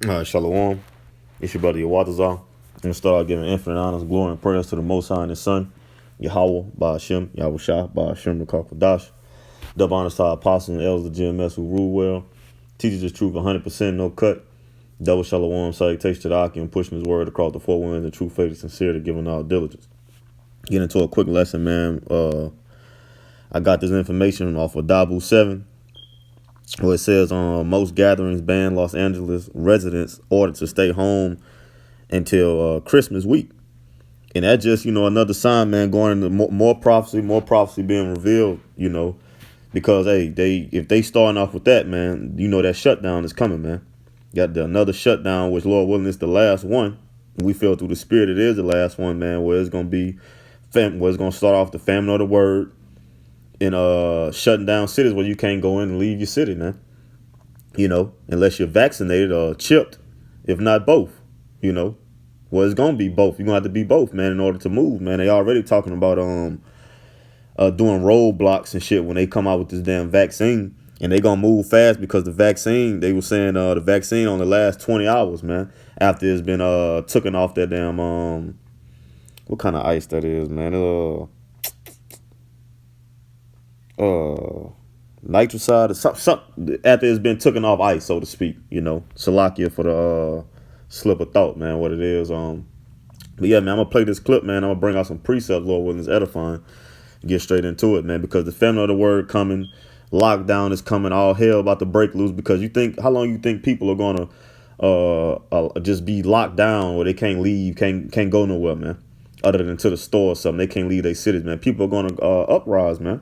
Shalom. It's your brother Yawatazar. I'm going to start out giving infinite honors, glory, and prayers to the Most High and His Son, Yahweh, Ba'ashem, Yahushua, Ba'ashem, Rakakadash. Double honors to our apostles and elders of GMS who rule well. Teaches the truth 100%, no cut. Double shalom, salutation to the Aki and pushing his word across the four winds in true faith and sincerity, giving all diligence. Get into a quick lesson, man. I got this information off of Dabu 7. Where it says most gatherings ban Los Angeles residents ordered to stay home until Christmas week. And that just, another sign, man, going into more prophecy being revealed, because, hey, if they starting off with that, man, that shutdown is coming, man. Got another shutdown, which, Lord willing, is the last one. We feel through the spirit it is the last one, man, where it's going to be, where it's going to start off the famine of the word. And shutting down cities where you can't go in and leave your city, man. Unless you're vaccinated or chipped, if not both, Well, it's gonna be both. You're gonna have to be both, man, in order to move, man. They already talking about doing roadblocks and shit when they come out with this damn vaccine. And they gonna move fast because the vaccine, they were saying the vaccine only lasts 20 hours, man, after it's been taken off that damn what kind of ice that is, man. Nitrocide or something after it's been taken off ice, so to speak, Salakia for the slip of thought, man, what it is. But yeah, man, I'm gonna play this clip, man. I'm gonna bring out some precepts, Lord willing, it's edifying. Get straight into it, man, because the famine of the word coming, lockdown is coming, all hell about to break loose. Because how long you think people are gonna just be locked down where they can't leave, can't go nowhere, man, other than to the store or something. They can't leave their cities, man. People are gonna uprise, man.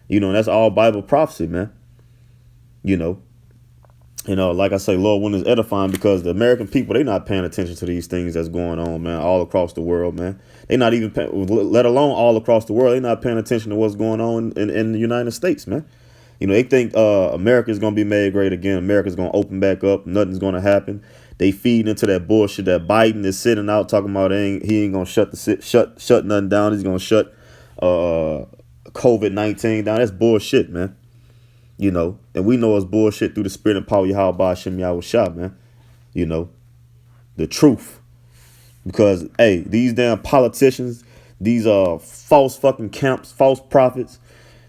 And that's all Bible prophecy, man. Like I say, Lord, when it's edifying, because the American people, they not paying attention to these things that's going on, man, all across the world, man. They not even let alone all across the world. They not paying attention to what's going on in the United States, man. They think America is going to be made great again. America's going to open back up. Nothing's going to happen. They feed into that bullshit that Biden is sitting out talking about. He ain't going to shut nothing down. He's going to shut COVID-19 down. That's bullshit, man. And we know it's bullshit through the spirit and power of Yahweh Ba'ashem Yahushua, man. The truth. Because, hey, these damn politicians, these false fucking camps, false prophets,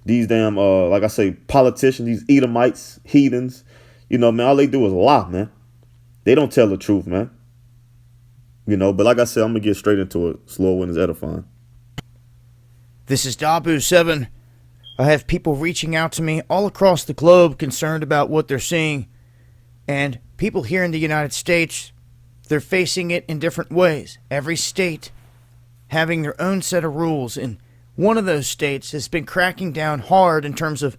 these damn, like I say, politicians, these Edomites, heathens, man, all they do is lie, man. They don't tell the truth, man. But like I said, I'm going to get straight into it. Slow when it's edifying. This is Dabu 7. I have people reaching out to me all across the globe concerned about what they're seeing. And people here in the United States, they're facing it in different ways. Every state having their own set of rules. And one of those states has been cracking down hard in terms of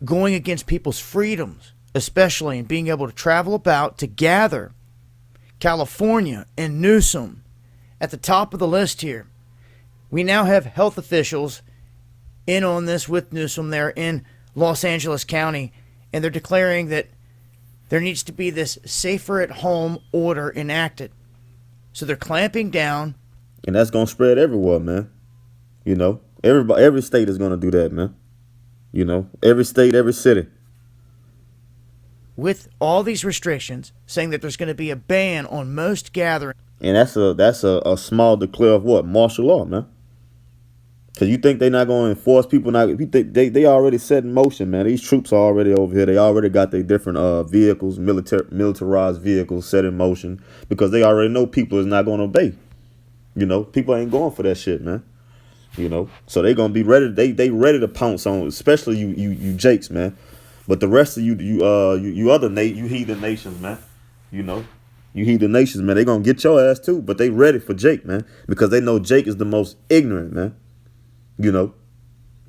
going against people's freedoms, especially in being able to travel about to gather. California and Newsom at the top of the list here. We now have health officials in on this with Newsom there in Los Angeles County, and they're declaring that there needs to be this safer at home order enacted. So they're clamping down. And that's going to spread everywhere, man. Every state is going to do that, man. Every state, every city. With all these restrictions, saying that there's going to be a ban on most gatherings. And that's a small declare of what? Martial law, man. Because you think they're not going to enforce people? They already set in motion, man. These troops are already over here. They already got their different vehicles, militarized vehicles set in motion, because they already know people is not going to obey. People ain't going for that shit, man. So they going to be ready. They ready to pounce on, especially you Jakes, man. But the rest of you heathen nations, man. You heathen nations, man. They going to get your ass too. But they ready for Jake, man, because they know Jake is the most ignorant, man.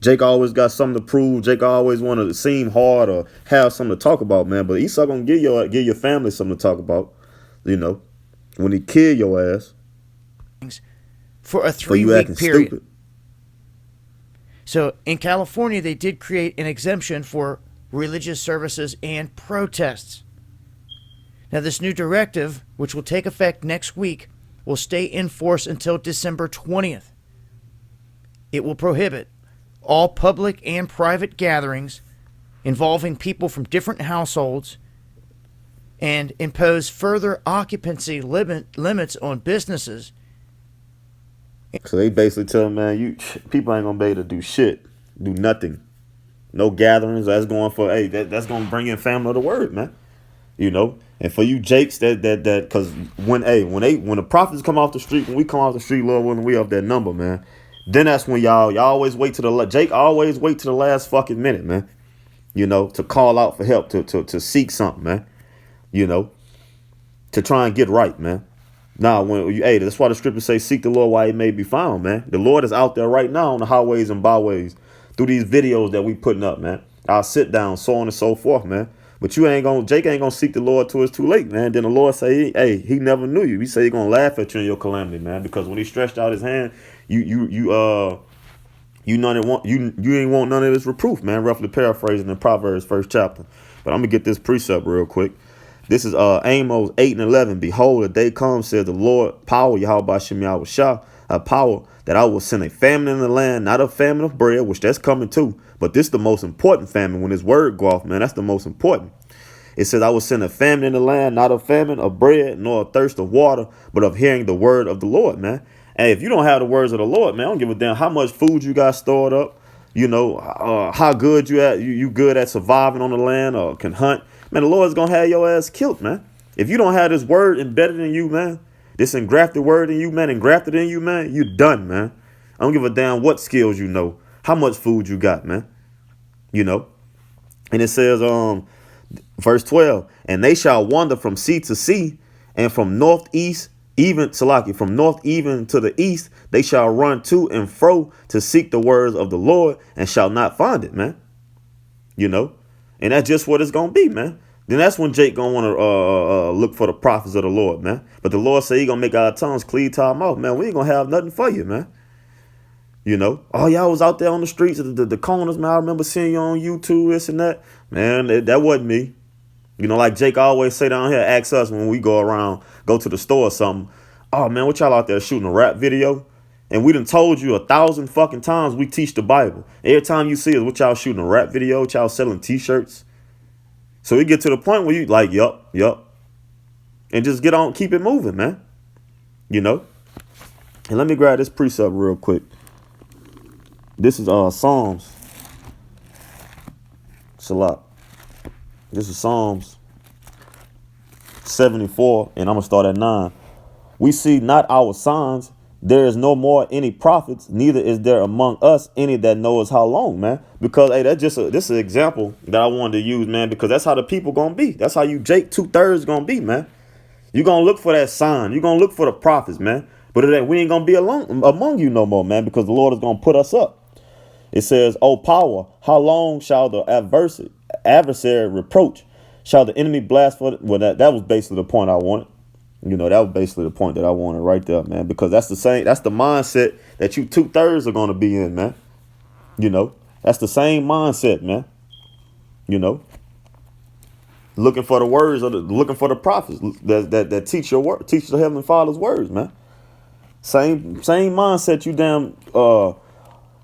Jake always got something to prove. Jake always want to seem hard or have something to talk about, man. But Esau gonna give your family something to talk about, when he kill your ass for a 3-week period. Stupid. So in California, they did create an exemption for religious services and protests. Now, this new directive, which will take effect next week, will stay in force until December 20th. It will prohibit all public and private gatherings involving people from different households and impose further occupancy limits on businesses. So they basically tell them, man, you people ain't gonna be able to do shit, do nothing, no gatherings. That's going for that's gonna bring in family of the word, man. You know, and for you Jakes, that because when the prophets come off the street, when we come off the street, Lord willing, we up that number, man. Then that's when y'all always wait to Jake always wait to the last fucking minute, man. You know, to call out for help, to seek something, man. You know, to try and get right, man. Nah, that's why the scriptures say, seek the Lord while he may be found, man. The Lord is out there right now on the highways and byways through these videos that we putting up, man. I'll sit down, so on and so forth, man. But Jake ain't gonna seek the Lord till it's too late, man. Then the Lord say, hey, he never knew you. He say he gonna laugh at you in your calamity, man. Because when he stretched out his hand, you ain't want none of this reproof, man. Roughly paraphrasing in Proverbs 1st chapter. But I'm gonna get this precept real quick. This is Amos 8:11. Behold, a day comes, says the Lord, power, Yahweh Shem Yahweh Shah, a power that I will send a famine in the land, not a famine of bread, which that's coming too. But this is the most important famine. When this word go off, man, that's the most important. It says, I will send a famine in the land, not a famine of bread, nor a thirst of water, but of hearing the word of the Lord, man. And if you don't have the words of the Lord, man, I don't give a damn how much food you got stored up, you know, how good you good at surviving on the land or can hunt. Man, the Lord's going to have your ass killed, man. If you don't have this word embedded in you, man, this engrafted word in you, man, engrafted in you, man, you done, man. I don't give a damn what skills you know, how much food you got, man. You know, and it says, verse 12, and they shall wander from sea to sea, and from northeast, from north even to the east, they shall run to and fro to seek the words of the Lord and shall not find it, man. You know, and that's just what it's going to be, man. Then that's when Jake going to want to look for the prophets of the Lord, man. But the Lord say he going to make our tongues cleave to our mouth, man. We ain't going to have nothing for you, man. You know, oh, y'all was out there on the streets of the corners, man. I remember seeing you on YouTube, this and that. Man, that wasn't me. You know, like Jake always say down here, ask us when we go to the store or something. Oh, man, what y'all out there shooting a rap video? And we done told you 1,000 fucking times we teach the Bible. Every time you see us, what y'all shooting a rap video, what y'all selling T-shirts. So we get to the point where you like, yup. And just keep it moving, man. You know? And let me grab this precept real quick. This is Psalms. Salat. This is Psalms 74, and I'm going to start at 9. We see not our signs. There is no more any prophets, neither is there among us any that knows how long, man. Because, hey, this is an example that I wanted to use, man, because that's how the people going to be. That's how you Jake 2/3 going to be, man. You're going to look for that sign. You're going to look for the prophets, man. But we ain't going to be among you no more, man, because the Lord is going to put us up. It says, O power, how long shall the adversary reproach? Shall the enemy blaspheme? Well, that was basically the point I wanted. You know, that was basically the point that I wanted right there, man, because that's the mindset that you 2/3 are going to be in, man. You know, that's the same mindset, man. You know, looking for the words looking for the prophets that teach your word, teach the Heavenly Father's words, man. Same mindset you damn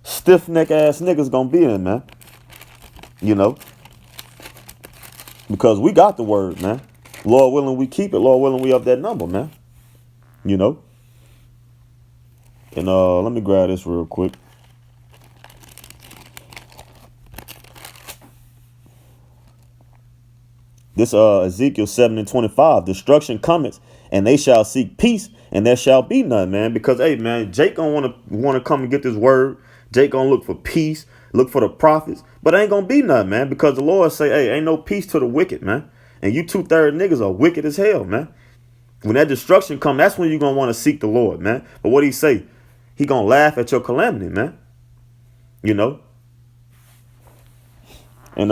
stiff neck ass niggas gonna be in, man. You know, because we got the word, man. Lord willing, we keep it. Lord willing, we up that number, man. You know. And let me grab this real quick. This Ezekiel 7:25. Destruction cometh, and they shall seek peace, and there shall be none, man. Because, hey, man, Jake gonna wanna come and get this word. Jake gonna look for peace, look for the prophets, but ain't gonna be none, man. Because the Lord say, hey, ain't no peace to the wicked, man. And you 2/3 niggas are wicked as hell, man. When that destruction come, that's when you're going to want to seek the Lord, man. But what he say? He going to laugh at your calamity, man. You know? And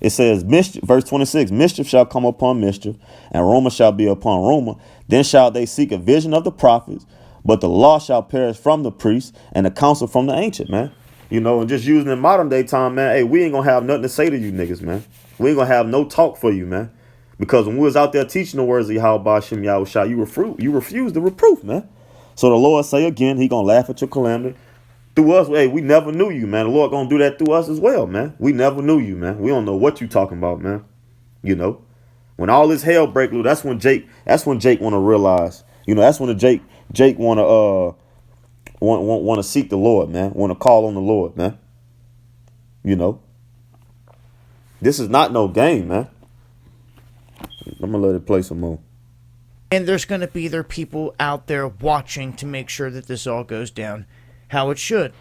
it says, mischief, verse 26, mischief shall come upon mischief, and rumor shall be upon rumor. Then shall they seek a vision of the prophets, but the law shall perish from the priests, and the counsel from the ancient, man. You know, and just using in modern day time, man, hey, we ain't going to have nothing to say to you niggas, man. We ain't going to have no talk for you, man. Because when we was out there teaching the words of Yahweh Shem Yahweh Shah, you refused the reproof, man. So the Lord say again, he going to laugh at your calamity. Through us, hey, we never knew you, man. The Lord going to do that through us as well, man. We never knew you, man. We don't know what you talking about, man. You know, when all this hell break loose, that's when Jake want to realize. That's when Jake want to seek the Lord, man. Want to call on the Lord, man. You know, this is not no game, man. I'm gonna let it play some more. And there's going to be there people out there watching to make sure that this all goes down how it should.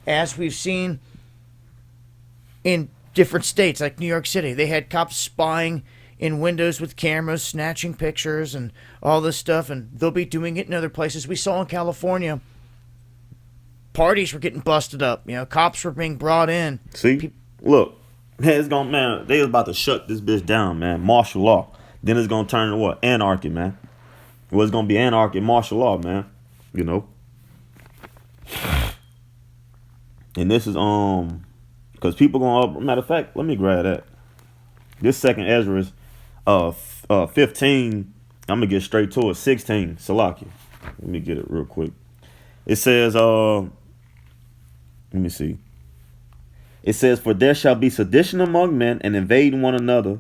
As we've seen in different states like New York City, they had cops spying in windows with cameras, snatching pictures and all this stuff, and they'll be doing it in other places. We saw in California, parties were getting busted up. Cops were being brought in. See, look, man, they was about to shut this bitch down, man. Martial law. Then it's gonna turn to what? Anarchy, man. Well, it's gonna be anarchy, martial law, man. And this is because people gonna matter of fact, let me grab that. This second Ezra is 15. I'm gonna get straight to it. 16, Salakia. Let me get it real quick. It says let me see. It says, for there shall be sedition among men, and invading one another.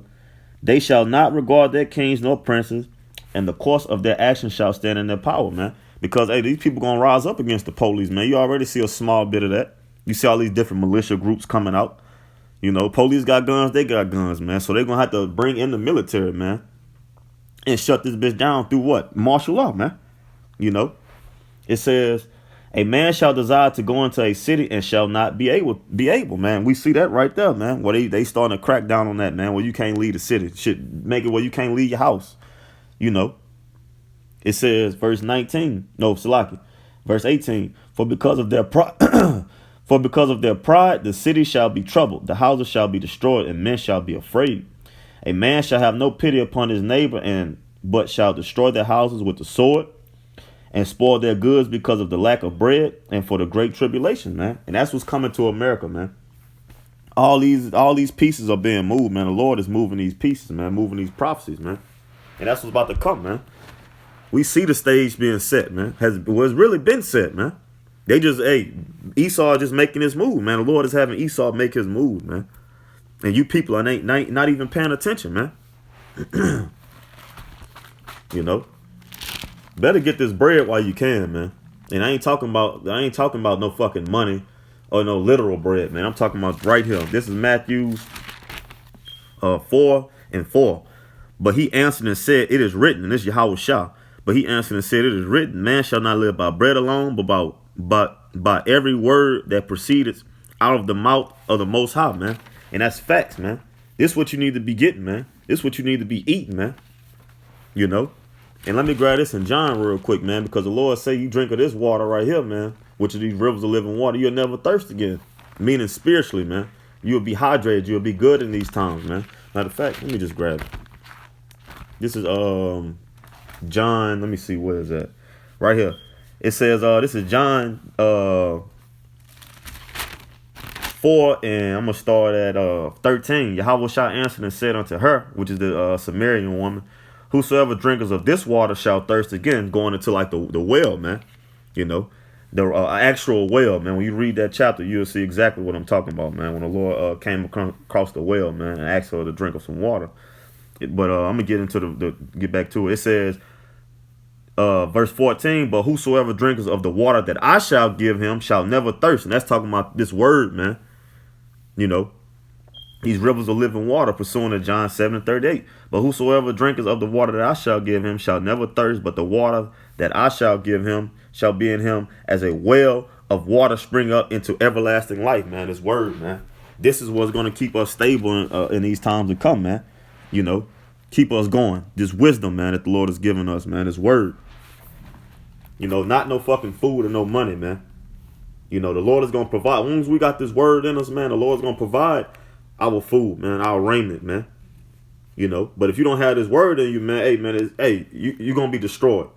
They shall not regard their kings nor princes, and the course of their actions shall stand in their power, man. Because, hey, these people going to rise up against the police, man. You already see a small bit of that. You see all these different militia groups coming out. Police got guns, they got guns, man. So they're going to have to bring in the military, man. And shut this bitch down through what? Martial law, man. It says, a man shall desire to go into a city and shall not be able, man. We see that right there, man. Where they starting to crack down on that, man. Where you can't leave the city. Shit, make it where you can't leave your house. It says, verse 19. No, Salaki. Verse 18. For because of their pride, the city shall be troubled, the houses shall be destroyed, and men shall be afraid. A man shall have no pity upon his neighbor, but shall destroy their houses with the sword, and spoil their goods because of the lack of bread and for the great tribulation, man. And that's what's coming to America, man. All these pieces are being moved, man. The Lord is moving these pieces, man, moving these prophecies, man. And that's what's about to come, man. We see the stage being set, man. It's really been set, man. They just, Esau just making his move, man. The Lord is having Esau make his move, man. And you people ain't not even paying attention, man. Better get this bread while you can, man. And I ain't talking about no fucking money or no literal bread, man. I'm talking about right here. This is Matthew 4:4. But he answered and said, it is written, and this is Yahweh Shah. But he answered and said, it is written, man shall not live by bread alone, but by every word that proceedeth out of the mouth of the Most High, man. And that's facts, man. This is what you need to be getting, man. This is what you need to be eating, man. And let me grab this in John real quick, man, because the Lord say you drink of this water right here, man, which are these rivers of living water, you'll never thirst again. Meaning spiritually, man. You'll be hydrated. You'll be good in these times, man. Matter of fact, let me just grab it. This is John. Let me see, where is that? Right here. It says this is John 4, and I'm gonna start at 13. Yahweh Shah answered and said unto her, which is the Samaritan woman, whosoever drinkers of this water shall thirst again, going into like the well, man. The actual well, man. When you read that chapter, you'll see exactly what I'm talking about, man. When the Lord came across the well, man, and asked her to drink of some water. But I'm gonna get into get back to it. It says, verse 14, but whosoever drinkers of the water that I shall give him shall never thirst. And that's talking about this word, man. These rivers of living water, pursuing to John 7:38. But whosoever drinkers of the water that I shall give him shall never thirst, but the water that I shall give him shall be in him as a well of water spring up into everlasting life, man. This word, man. This is what's going to keep us stable in these times to come, man. Keep us going. This wisdom, man, that the Lord has given us, man. This word. Not no fucking food or no money, man. The Lord is going to provide. As long as we got this word in us, man, the Lord's going to provide our food, man, our raiment, man. But if you don't have this word in you, man, you're going to be destroyed.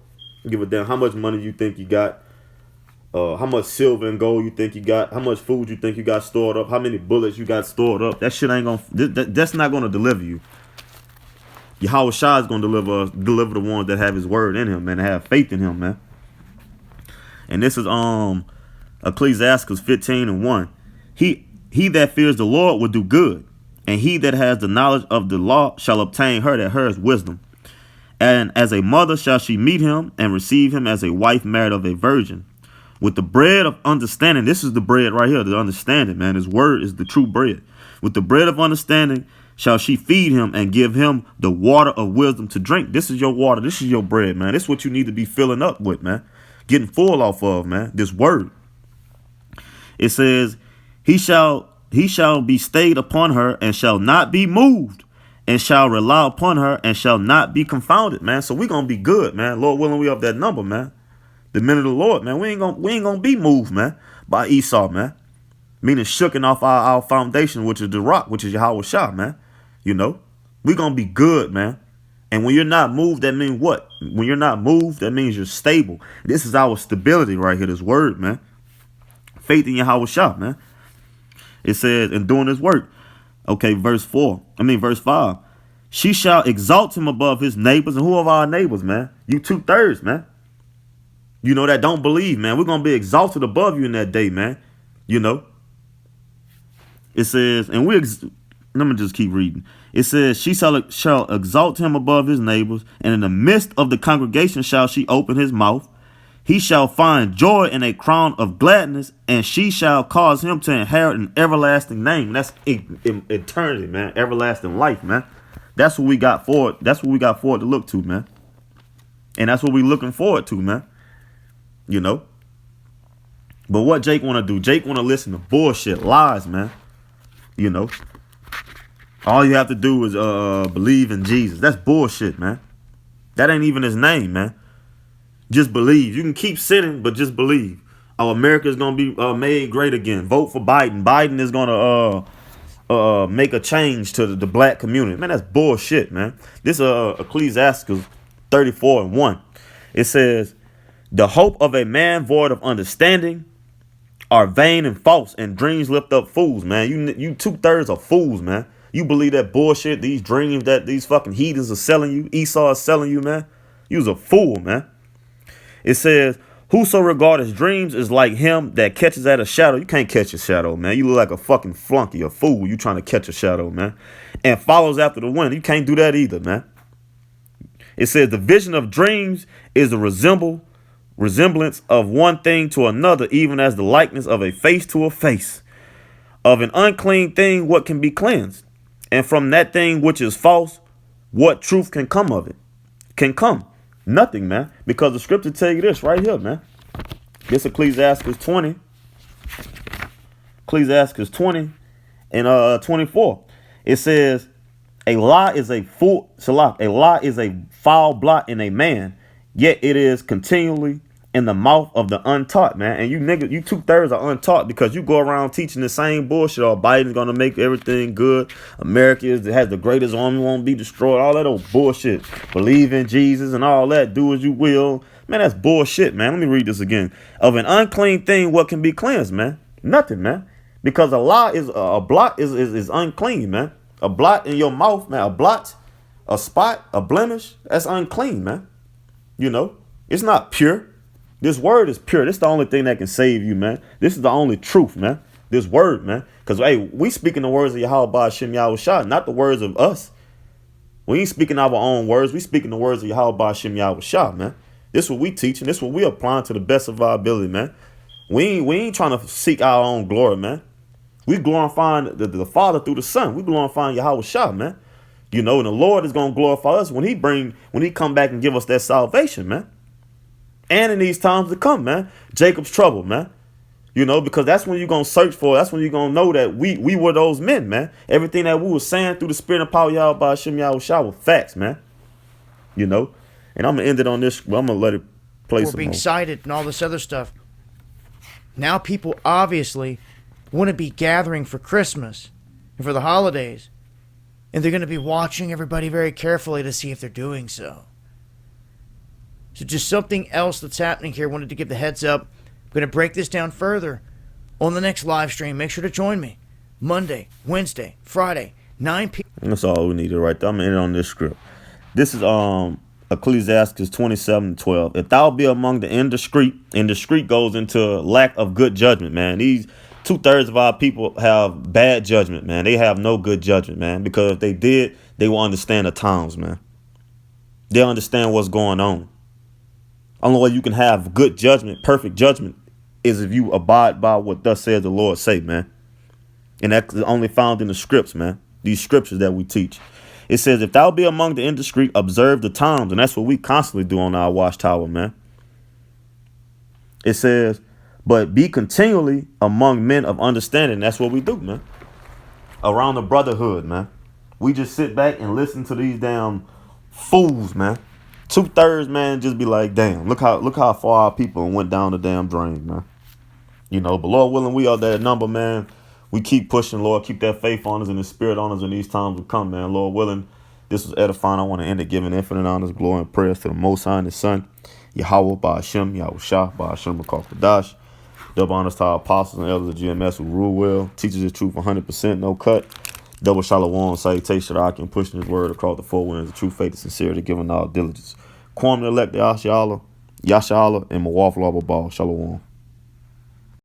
Give a damn how much money you think you got, how much silver and gold you think you got, how much food you think you got stored up, how many bullets you got stored up. That shit ain't going to, that's not going to deliver you. Yahweh Shah is going to deliver the ones that have his word in him, man, and have faith in him, man. And this is Ecclesiastes 15:1. He that fears the Lord will do good And he that has the knowledge of the law shall obtain her that her is wisdom. And as a mother shall she meet him and receive him as a wife married of a virgin. With the bread of understanding, this is the bread right here, the understanding, man. His word is the true bread. With the bread of understanding shall she feed him and give him the water of wisdom to drink. This is your water. This is your bread, man. This is what you need to be filling up with, man. Getting full off of, man. This word. It says, he shall be stayed upon her and shall not be moved, and shall rely upon her and shall not be confounded, man. So we gonna be good, man. Lord willing, we up that number, man. The men of the Lord, man. We ain't gonna be moved, man, by Esau, man. Meaning shooken off our foundation, which is the rock, which is Yahweh Shah, man. You know, we gonna be good, man. And when you're not moved, that means what? When you're not moved, that means you're stable. This is our stability right here, this word, man. Faith in Yahweh Shah, man. It says, in doing this work. Okay, verse 5. She shall exalt him above his neighbors. And who are our neighbors, man? You 2/3, man. You know, that don't believe, man. We're going to be exalted above you in that day, man. You know. It says, and let me just keep reading. It says, she shall exalt him above his neighbors, and in the midst of the congregation shall she open his mouth. He shall find joy in a crown of gladness, and she shall cause him to inherit an everlasting name. That's eternity, man. Everlasting life, man. That's what we got for it. That's what we got for it to look to, man. And that's what we looking forward to, man. You know. But what Jake want to do? Jake want to listen to bullshit, lies, man. You know. All you have to do is believe in Jesus. That's bullshit, man. That ain't even his name, man. Just believe. You can keep sinning, but just believe. Oh, America's gonna be made great again. Vote for Biden. Biden is gonna make a change to the black community. Man, that's bullshit, man. This Ecclesiastes 34:1. It says, the hope of a man void of understanding are vain and false, and dreams lift up fools, man. You 2/3 are fools, man. You believe that bullshit, these dreams that these fucking heathens are selling you, Esau is selling you, man. You's a fool, man. It says, whoso regardeth dreams is like him that catches at a shadow. You can't catch a shadow, man. You look like a fucking flunky, a fool. You trying to catch a shadow, man. And follows after the wind. You can't do that either, man. It says the vision of dreams is a resemblance of one thing to another, even as the likeness of a face to a face. Of an unclean thing, what can be cleansed? And from that thing which is false, what truth can come of it? Can come. Nothing, man. Because the scripture tell you this right here, man. This Ecclesiastes 20. Ecclesiastes 20 and 24. It says, a lie is a foul blot in a man, yet it is continually in the mouth of the untaught, man. And you niggas, you 2/3 are untaught because you go around teaching the same bullshit. Or Biden's gonna make everything good. America has the greatest army, won't be destroyed. All that old bullshit. Believe in Jesus and all that. Do as you will, man. That's bullshit, man. Let me read this again. Of an unclean thing, what can be cleansed, man? Nothing, man. Because a lie is a blot is unclean, man. A blot in your mouth, man. A blot, a spot, a blemish. That's unclean, man. You know, it's not pure. This word is pure. This is the only thing that can save you, man. This is the only truth, man. This word, man. Because, hey, we speaking the words of Yahweh Ba'Shem Yahweh Shah, not the words of us. We ain't speaking our own words. We speaking the words of Yahweh Ba'Shem Yahweh Shah, man. This is what we teaching. This is what we applying to the best of our ability, man. We ain't trying to seek our own glory, man. We glorifying the Father through the Son. We glorifying Yahweh Shah, man. You know, and the Lord is going to glorify us when he come back and give us that salvation, man. And in these times to come, man. Jacob's trouble, man. You know, because that's when you're going to search for. That's when you're going to know that we were those men, man. Everything that we were saying through the spirit and power of Yahweh Ba'Shem Yahweh Shah were facts, man. You know. And I'm going to end it on this. I'm going to let it play some more. We're being cited and all this other stuff. Now people obviously want to be gathering for Christmas and for the holidays. And they're going to be watching everybody very carefully to see if they're doing so. So just something else that's happening here. Wanted to give the heads up. I'm going to break this down further on the next live stream. Make sure to join me. Monday, Wednesday, Friday, 9 p.m. That's all we needed right there. I'm going to end it on this script. This is Ecclesiastes 27:12. If thou be among the indiscreet goes into lack of good judgment, man. These 2/3 of our people have bad judgment, man. They have no good judgment, man. Because if they did, they will understand the times, man. They'll understand what's going on. Only way you can have good judgment, perfect judgment, is if you abide by what thus says the Lord say, man. And that's only found in the scripts, man. These scriptures that we teach. It says, if thou be among the indiscreet, observe the times. And that's what we constantly do on our watchtower, man. It says, but be continually among men of understanding. That's what we do, man. Around the brotherhood, man. We just sit back and listen to these damn fools, man. 2/3, man, just be like, damn, look how far our people went down the damn drain, man. You know, but Lord willing, we are that number, man. We keep pushing, Lord. Keep that faith on us and the spirit on us when these times will come, man. Lord willing, this was edifying. I want to end it giving infinite honors, glory, and prayers to the Most High and His Son, Yahweh, by Hashem, Yahushua, by Hashem, Dash. Double honors to our apostles and elders of GMS who rule well, teaches the truth 100%, no cut. Double shalom, salutation, I can push this word across the four winds of true faith and sincerity, giving all diligence. Quorum elect the Yashala, and Mawaf Labba Shalom.